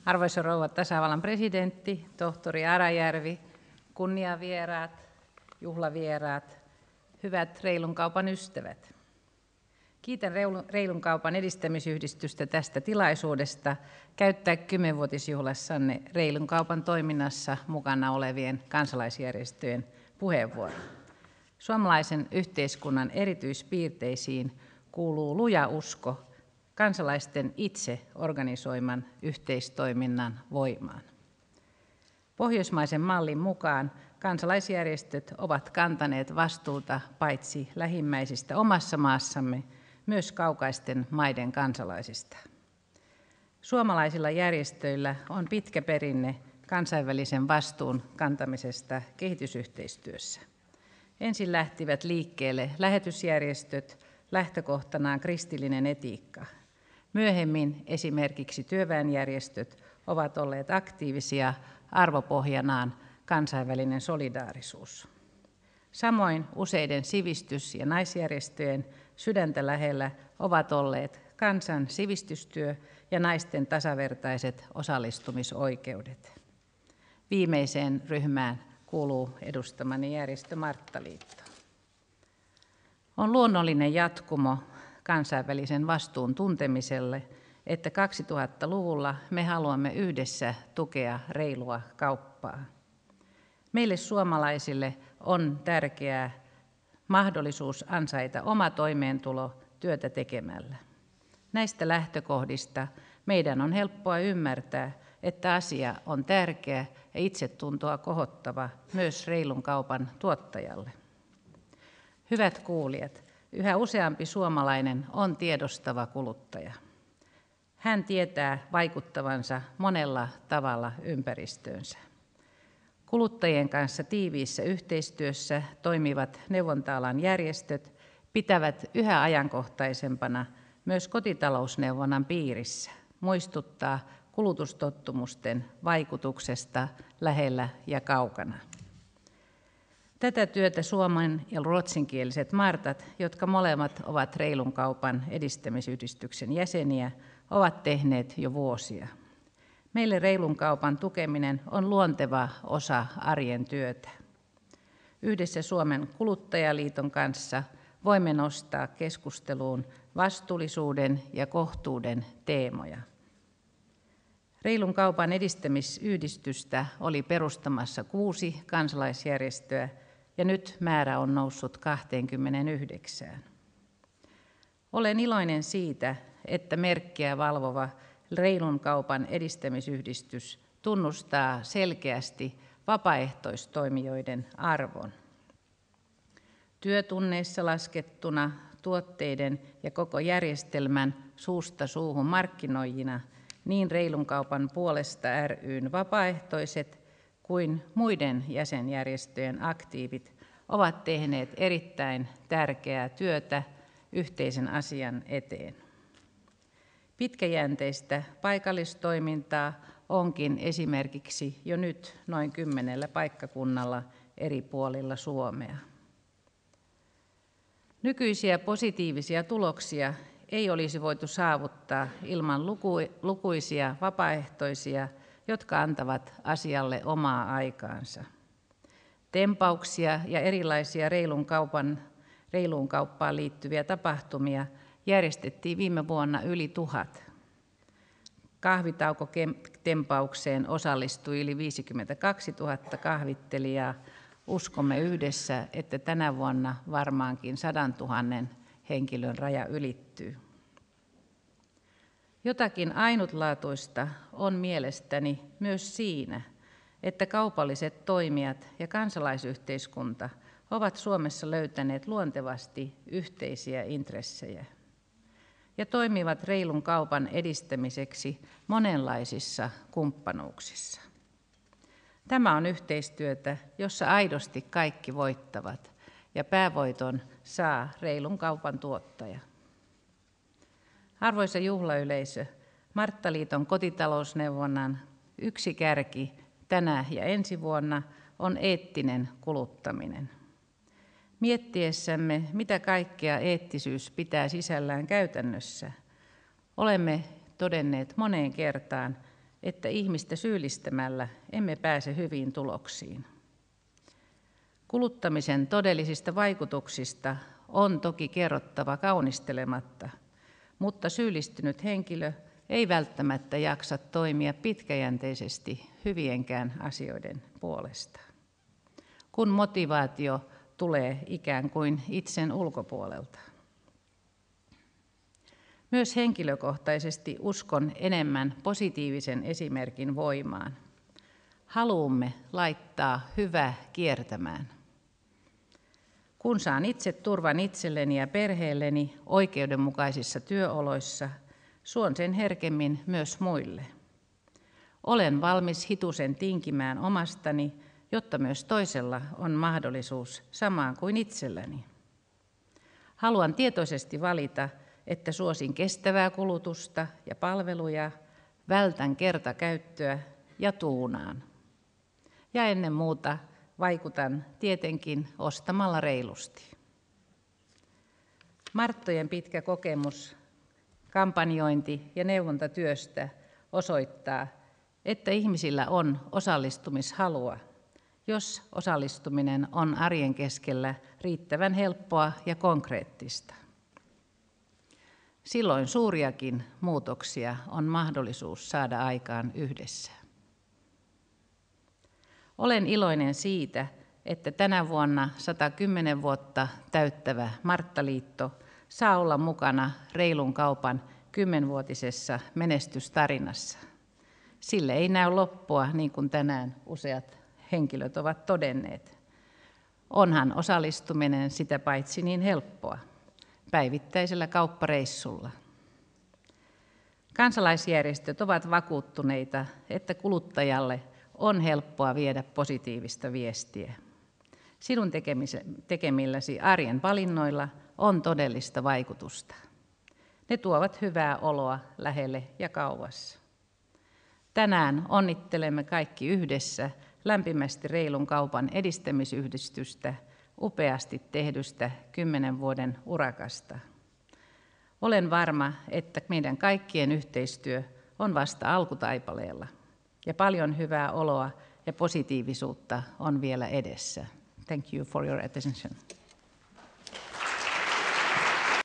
Arvoisa rouva tasavallan presidentti, tohtori Arajärvi, kunniavieraat, juhlavieraat, hyvät reilun kaupan ystävät. Kiitän Reilun kaupan edistämisyhdistystä tästä tilaisuudesta käyttää 10-vuotisjuhlassanne reilun kaupan toiminnassa mukana olevien kansalaisjärjestöjen puheenvuoro. Suomalaisen yhteiskunnan erityispiirteisiin kuuluu luja usko kansalaisten itse organisoiman yhteistoiminnan voimaan. Pohjoismaisen mallin mukaan kansalaisjärjestöt ovat kantaneet vastuuta paitsi lähimmäisistä omassa maassamme, myös kaukaisten maiden kansalaisista. Suomalaisilla järjestöillä on pitkä perinne kansainvälisen vastuun kantamisesta kehitysyhteistyössä. Ensin lähtivät liikkeelle lähetysjärjestöt, lähtökohtanaan kristillinen etiikka. Myöhemmin esimerkiksi työväenjärjestöt ovat olleet aktiivisia arvopohjanaan kansainvälinen solidaarisuus. Samoin useiden sivistys- ja naisjärjestöjen sydäntä lähellä ovat olleet kansan sivistystyö ja naisten tasavertaiset osallistumisoikeudet. Viimeiseen ryhmään kuuluu edustamani järjestö Marttaliitto. On luonnollinen jatkumo kansainvälisen vastuun tuntemiselle, että 2000-luvulla me haluamme yhdessä tukea reilua kauppaa. Meille suomalaisille on tärkeää mahdollisuus ansaita oma toimeentulo työtä tekemällä. Näistä lähtökohdista meidän on helppoa ymmärtää, että asia on tärkeä ja itsetuntoa kohottava myös reilun kaupan tuottajalle. Hyvät kuulijat, yhä useampi suomalainen on tiedostava kuluttaja. Hän tietää vaikuttavansa monella tavalla ympäristöönsä. Kuluttajien kanssa tiiviissä yhteistyössä toimivat neuvonta-alan järjestöt pitävät yhä ajankohtaisempana myös kotitalousneuvonnan piirissä muistuttaa kulutustottumusten vaikutuksesta lähellä ja kaukana. Tätä työtä suomen- ja ruotsinkieliset Martat, jotka molemmat ovat reilun kaupan edistämisyhdistyksen jäseniä, ovat tehneet jo vuosia. Meille reilun kaupan tukeminen on luonteva osa arjen työtä. Yhdessä Suomen kuluttajaliiton kanssa voimme nostaa keskusteluun vastuullisuuden ja kohtuuden teemoja. Reilun kaupan edistämisyhdistystä oli perustamassa 6 kansalaisjärjestöä ja nyt määrä on noussut 29. Olen iloinen siitä, että merkkiä valvova Reilun kaupan edistämisyhdistys tunnustaa selkeästi vapaaehtoistoimijoiden arvon. Työtunneissa laskettuna tuotteiden ja koko järjestelmän suusta suuhun markkinoijina niin Reilun kaupan puolesta ry:n vapaaehtoiset kuin muiden jäsenjärjestöjen aktiivit ovat tehneet erittäin tärkeää työtä yhteisen asian eteen. Pitkäjänteistä paikallistoimintaa onkin esimerkiksi jo nyt noin 10 paikkakunnalla eri puolilla Suomea. Nykyisiä positiivisia tuloksia ei olisi voitu saavuttaa ilman lukuisia vapaaehtoisia, jotka antavat asialle omaa aikaansa. Tempauksia ja erilaisia reiluun kauppaan liittyviä tapahtumia järjestettiin viime vuonna yli 1000. Kahvitaukotempaukseen osallistui yli 52 000 kahvittelijaa. Uskomme yhdessä, että tänä vuonna varmaankin 100 000 henkilön raja ylittyy. Jotakin ainutlaatuista on mielestäni myös siinä, että kaupalliset toimijat ja kansalaisyhteiskunta ovat Suomessa löytäneet luontevasti yhteisiä intressejä ja toimivat reilun kaupan edistämiseksi monenlaisissa kumppanuuksissa. Tämä on yhteistyötä, jossa aidosti kaikki voittavat ja päävoiton saa reilun kaupan tuottaja. Arvoisa juhlayleisö, Marttaliiton kotitalousneuvonnan yksi kärki tänä ja ensi vuonna on eettinen kuluttaminen. Miettiessämme, mitä kaikkea eettisyys pitää sisällään käytännössä, olemme todenneet moneen kertaan, että ihmistä syyllistämällä emme pääse hyviin tuloksiin. Kuluttamisen todellisista vaikutuksista on toki kerrottava kaunistelematta, mutta syyllistynyt henkilö ei välttämättä jaksa toimia pitkäjänteisesti hyvienkään asioiden puolesta, kun motivaatio tulee ikään kuin itsen ulkopuolelta. Myös henkilökohtaisesti uskon enemmän positiivisen esimerkin voimaan. Haluamme laittaa hyvää kiertämään. Kun saan itse turvan itselleni ja perheelleni oikeudenmukaisissa työoloissa, suon sen herkemmin myös muille. Olen valmis hitusen tinkimään omastani, jotta myös toisella on mahdollisuus samaan kuin itselläni. Haluan tietoisesti valita, että suosin kestävää kulutusta ja palveluja, vältän kertakäyttöä ja tuunaan. Ja ennen muuta vaikutan tietenkin ostamalla reilusti. Marttojen pitkä kokemus kampanjointi- ja neuvontatyöstä osoittaa, että ihmisillä on osallistumishalua, jos osallistuminen on arjen keskellä riittävän helppoa ja konkreettista. Silloin suuriakin muutoksia on mahdollisuus saada aikaan yhdessä. Olen iloinen siitä, että tänä vuonna 110 vuotta täyttävä Marttaliitto saa olla mukana reilun kaupan 10-vuotisessa menestystarinassa. Sille ei näy loppua, niin kuin tänään useat henkilöt ovat todenneet. Onhan osallistuminen sitä paitsi niin helppoa päivittäisellä kauppareissulla. Kansalaisjärjestöt ovat vakuuttuneita, että kuluttajalle on helppoa viedä positiivista viestiä. Sinun tekemilläsi arjen valinnoilla on todellista vaikutusta. Ne tuovat hyvää oloa lähelle ja kauas. Tänään onnittelemme kaikki yhdessä lämpimästi reilun kaupan edistämisyhdistystä upeasti tehdystä 10 vuoden urakasta. Olen varma, että meidän kaikkien yhteistyö on vasta alkutaipaleella ja paljon hyvää oloa ja positiivisuutta on vielä edessä. Thank you for your attention.